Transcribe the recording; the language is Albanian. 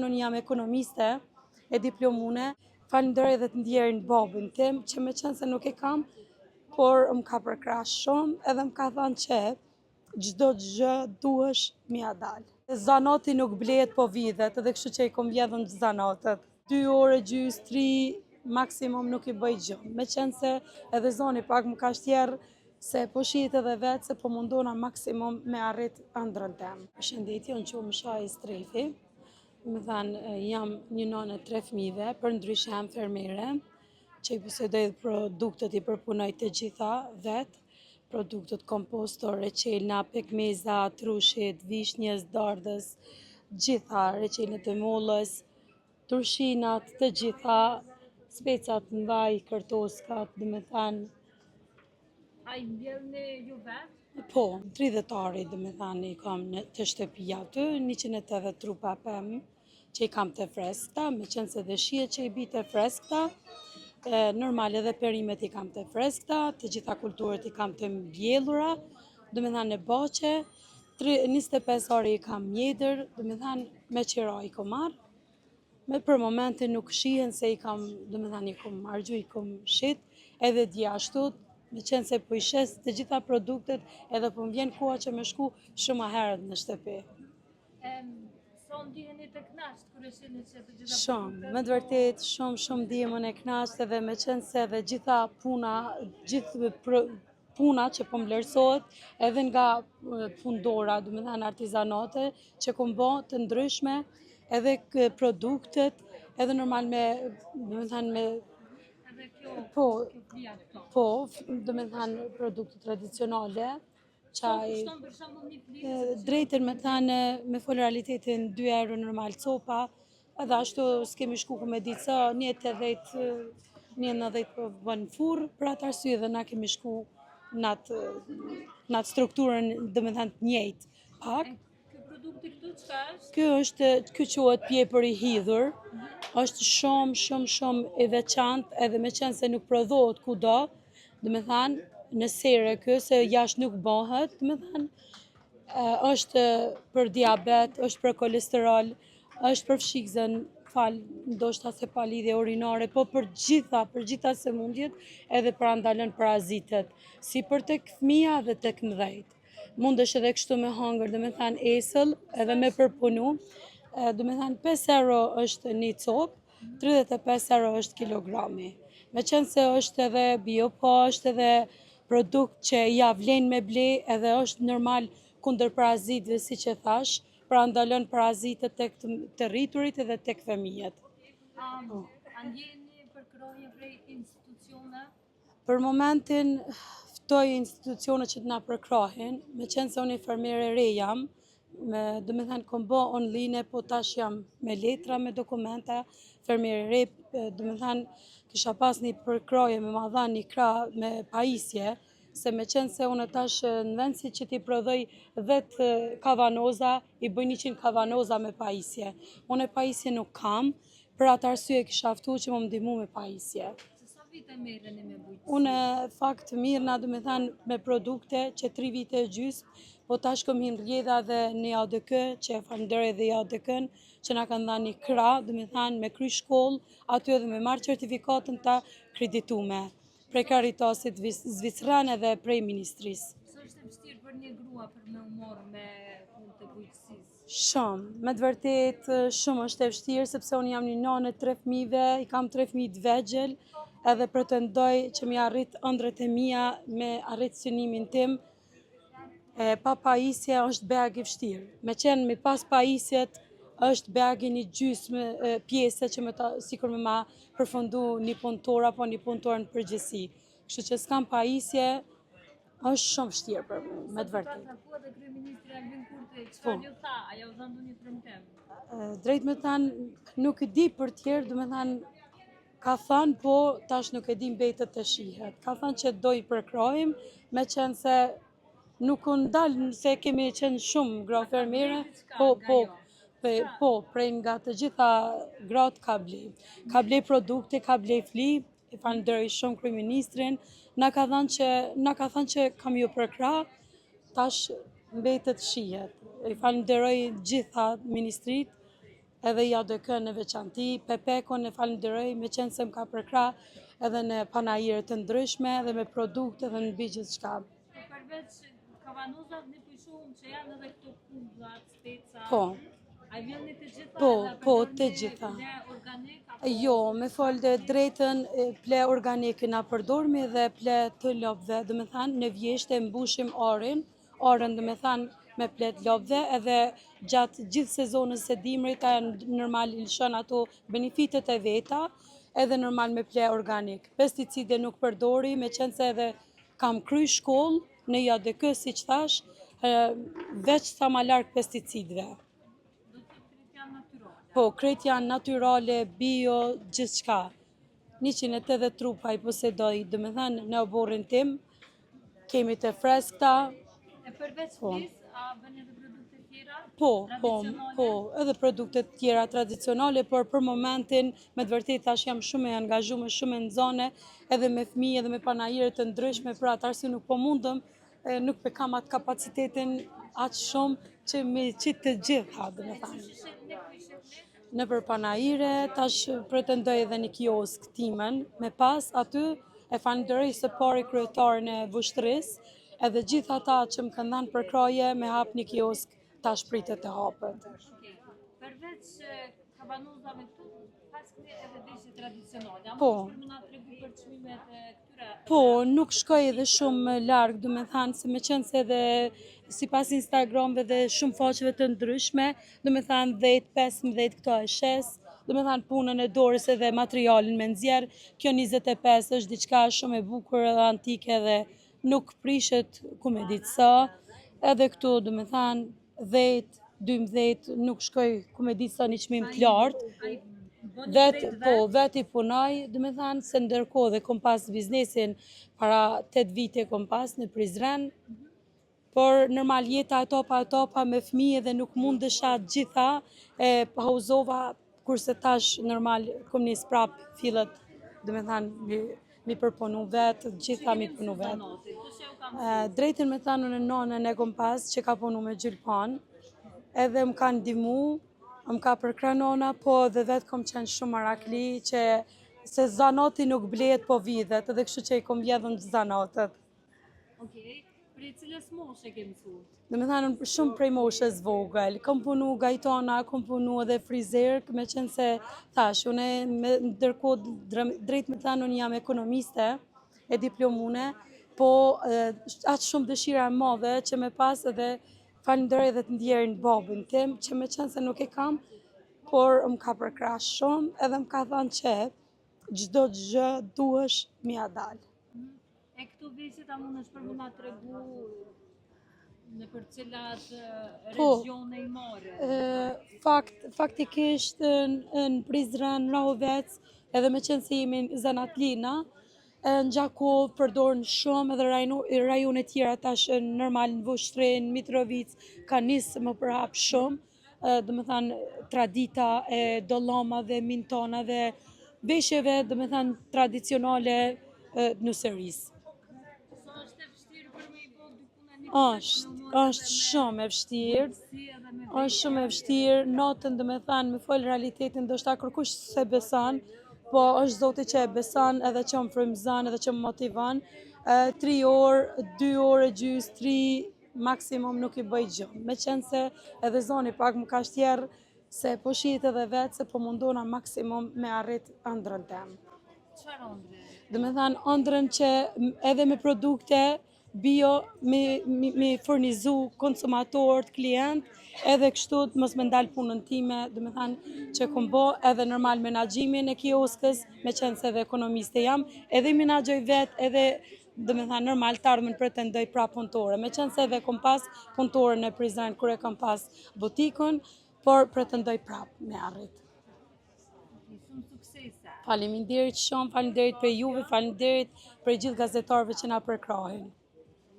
unë jam ekonomiste e diplomune. Falenderoj edhe të ndjerin babën tim, që me qenë se nuk e kam, por më ka përkrah shumë edhe më ka thënë që çdo gjë duhesh mia dal. Zanati nuk blehet po videt, edhe kështu që i kom vjedhën zanatët. 2 orë gjys, 3 maksimum nuk i bëj gjë. Me qenë se edhe zoni pak më ka shtjerë se po shihet edhe vetë se po mundona maksimum me arrit ëndrrën tem. Përshëndetje, unë quhem Shaj Strefi. Më thanë, jam një nonë e 3 fëmijëve, për ndryshe jam fermere, që i posedoj produktet i përpunoj të gjitha vetë, produktet kompostor, reqelna, pekmeza, trushit, vishnjës, dardhës, gjitha, reqelnet e mollës, turshinat, të gjitha, specat mbaj, kërtoskat, dhe me thanë. A i mbjellni ju vetë? Po, 30 ari dhe me thanë i kam të shtëpia aty, 180 trupa pëmë, që i kam të freskta, me qenë se dhe shihet që i bi të freskta, normal edhe perimet i kam të freskta, të gjitha kulturët i kam të mbjellura, dhe me thanë e boqe, 25 ari i kam mjedër, dhe me thanë me qira i kom marrë, me për momentin nuk shihen se i kam, dhe me thanë i kom margju, i kom shit, edhe djashtut, me qenë se po i shes të gjitha produktet, edhe po më vjen koha që me shku shumë a herët në shtëpi. Sa ndiheni të knaqët kur e shihni që të gjitha Shumë, me të vërtet, shumë ndihemën e knaqët edhe me qenë se edhe gjitha puna që po më vlerësohet edhe nga fundora, do me thënë artizanate, që kom bë të ndryshme, edhe produktet, edhe normal me, do me thënë me po, do me thënë produkte tradicionale, qaj, drejtën me thënë me folë realitetin 2 euro normal copa, edhe ashtu s'kemi shku ku me ditë sa, 1,80 po bën furr, për atë arsye dhe na kemi shku në atë strukturën, do me thënë të njëjtë, pak. Produkti këtu çka është? Ky quhet pjepër i hidhur, është shumë i veçantë edhe me qenë se nuk prodhohet kudo, do me thënë në sere ky, se jashtë nuk bëhet, do me thënë, është për diabet, është për kolesterol, është për fshikzën, ndoshta se pa lidhje urinare, po për gjitha sëmundjet edhe për andalën parazitet, si për tek fëmija dhe tek mëdhejt. Mundesh edhe kështu me hangër, dhe me thanë esëll, edhe me përpunu, dhe me thanë 5 euro është një copë, 35 euro është kilogrami. Me qenë se është edhe bio, po është edhe produkt që ja vlen me ble, edhe është normal kundër parazitëve, si që thash, pra ndalon parazitet tek të rriturit edhe tek fëmijët. A ndjeni përkrahje prej institucione? Për momentin, ftoj institucione që të na përkrahin, me qenë se unë i fermere re jam, do me thënë kom bë online, po tash jam me letra, me dokumenta, fermere re, do me thënë kisha pas një përkrahje me ma dhanë një krah me pajisje, se me qenë se unë tash në vend si që ti prodhoj 10 kavanoza, i bëj 100 kavanoza me pajisje. Unë e pajisje nuk kam, për atë arsye kisha ftu që më ndihmu me pajisje. Sa vite merreni me bujqësi? Unë fakt mirëna, do me thënë me produkte që 3 vite e gjysmë, po tash kom hin rrjedha dhe një ADK, që e falenderoj dhe ADK-n, që na kanë dhënë një krah, do me thënë me kry shkollë, aty edhe me marrë certifikatën ta kreditume prej Karitasit Zvicran edhe prej Ministrisë. Sa është e vështirë për një grua për me u morë me punë të bujqësisë? Shumë, me të vërtet shumë është e vështirë, sepse unë jam një nonë e 3 fëmijëve, i kam 3 fëmijë të vegjël, edhe pretendoj që mi arrit ëndrrat e mia me arrit synimin tim. Pa pajisje është beg i vështirë. Me qenë me pas pajisjet është begi një gjysmë pjesë që sikur me ma përfundu një punëtor apo një punëtor në përgjithësi. Kështu që s'kam pajisje, është shumë vështirë për mu, me të vërtet. Ka takuar dhe kryeministri Albin Kurti, çfarë ju tha? A ja u dha ndonjë premtim? Drejt me thënë, nuk e di për tjerë, do me thënë, ka thënë, po tash nuk e di mbetet të shihet. Ka thënë që do i përkrahim, me qenë se nuk u ndalë, se kemi qenë shumë gra fermere, po, prej nga të gjitha gratë ka blej. Ka blej produkte, ka blej fli, i falenderoj shumë kryeministrin, na ka thënë që kam ju përkrah, tash mbetet shihet. I falenderoj gjitha ministrit, edhe JDK në veçanti, Pepekon e falenderoj me qenë se më ka përkrah edhe në panajire të ndryshme edhe me produkte dhe në mbi gjithçka. Po përveç kavanozat ne po i shohim që janë edhe këto kundllat, speca. Po. A i vjellni të gjitha? Po, edhe po, përdorni të gjitha. ple organik? Apo... Jo, me folë dhe drejtën, ple organike na përdormi dhe ple të lopëve, dhe me thanë në vjeshtë mbushim orën dhe me thanë me ple të lopëve, edhe gjatë gjithë sezonës së dimrit, normal lëshon ato benefitet e veta, edhe normal me ple organik. Pesticide nuk përdori, me qenë se edhe kam kry shkollë në JDK, si që thash, veç sa ma larkë pesticidve. Po, krejt janë natyrale, bio, gjithçka. 180 trupa i posedoj, dhe me thënë në oborrin tim, kemi të freskta. E përveç flis, a bëni edhe produkte tjera? Po, edhe produkte tjera tradicionale, por për momentin, me të vërtet tash jam shumë e angazhuar, shumë në zone, edhe me fëmijë, edhe me panajire të ndryshme, për atë arsye nuk po mundem, nuk pe kam atë kapacitetin atë shumë që me qitë të gjitha, dhe me thënë. Në për panajire, tash pretendoj edhe një kiosk timen, me pas aty e falenderoj së pari kryetarën e Vushtrisë, edhe gjithë ata që më kanë dhënë përkraje me hap një kiosk, tash pritet të hapet. Përveç kavanozave këtu, paskni edhe veshje tradicionale. Po. Për më na tregu për çmimet e këtyre. Po, nuk shkoj edhe shumë larg, do me thanë, se me qenë se edhe si pas Instagramve dhe shumë faqeve të ndryshme, do me thanë 10-15 këto e shes, do me thanë punën e dorës edhe materialin me nxjerr, kjo 25 është diçka shumë e bukur edhe antike dhe nuk prishet ku me ditë sa, edhe këtu do me thanë 10-12 nuk shkoj ku me ditë sa një çmim të lartë. Vet i punoj, dhe me thanë se ndërkohë dhe kom pas biznesin para 8 vite kom pas në Prizren, por normal jeta e topa me fëmijë dhe nuk mundesha gjitha, pauzova, kurse tash normal kom nis prap fillet, dhe me thanë mi përpunu vetë, gjitha mi punu vetë. Drejtën me thanë në nonën e kom pas që ka punu me Gjylpan, edhe më ka ndihmu, më ka përkrah nona, po dhe vetë kom qenë shumë marakli që se zanati nuk blehet po vidhet, edhe kështu që i kom vjedhën zanatët. Okej, prej cilës moshe ke mësuar? Dhe me thanë shumë prej moshes vogël, kom punu gajtona, kom punu edhe frizer, me qenë se thash, une ndërkohë drejt me thanë unë jam ekonomiste e diplomune, po atë shumë dëshira e madhe që me pas edhe falenderoj edhe të ndjerin babën tim, që me qenë se nuk e kam, por më ka përkrah shumë, edhe më ka thënë që çdo gjë duhesh mi a dalë. E këtu veshjet a mundesh për më na tregu në për cilat regione i more? Faktikisht në Prizren, Rahovec, edhe me qenë se jemi zanatlina, në Gjakov përdorën shumë edhe rajone tjera tash normal në Vushtrin, Mitrovic, ka nisë më përhap shumë, dhe me thanë tradita e dollamave, mintonave, veshjeve dhe me thanë tradicionale në Seris. Sa është e vështirë për me i bo dykuna është shumë e vështirë, është shumë e vështirë, natën dhe me thanë me folë realitetin do shta kërkush se besan, po është Zoti që e besan edhe që më frymëzon edhe që më motivon. 3 orë, 2 orë gjys, 3 maksimum nuk i bëj gjë. Me qenë se edhe zoni pak më ka shtjerë se po shihet edhe vetë se po mundona maksimum me arrit ëndrrën tem. Çfarë ëndrre? Dhe me thanë ëndrrën që edhe me produkte bio me furnizu konsumatorët, klient, edhe kështu mos me ndalë punën time, dhe me thanë që kom bo edhe normal menaxhimin e kioskës, me qenë se edhe ekonomiste jam, edhe menaxhoj vetë, edhe dhe me thanë normal të ardhmen pretendoj pra punëtore, me qenë se edhe kom pas punëtore në Prizren, kur e kom pas butikën, por pretendoj prap me arrit. Shumë suksese. Faleminderit shumë, faleminderit për juve, faleminderit për gjithë gazetarëve që na përkrahin.